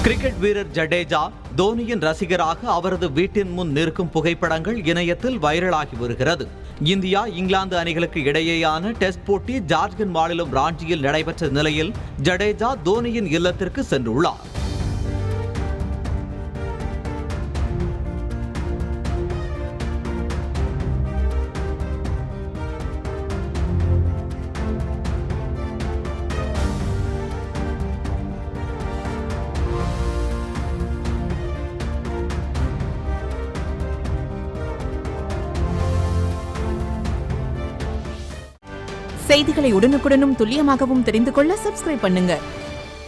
Cricket வீரர் ஜடேஜா தோனியின் ரசிகராக அவரது வீட்டின் முன் நிற்கும் புகைப்படங்கள் இணையத்தில் வைரலாகி வருகிறது. இந்தியா இங்கிலாந்து அணிகளுக்கு இடையேயான டெஸ்ட் போட்டி ஜார்க்கண்ட் மாநிலம் ராஞ்சியில் நடைபெற்ற நிலையில் ஜடேஜா தோனியின் இல்லத்திற்கு சென்றுள்ளார். செய்திகளை உடனுக்குடனும் துல்லியமாகவும் தெரிந்து கொள்ள சப்ஸ்கிரைப் பண்ணுங்க.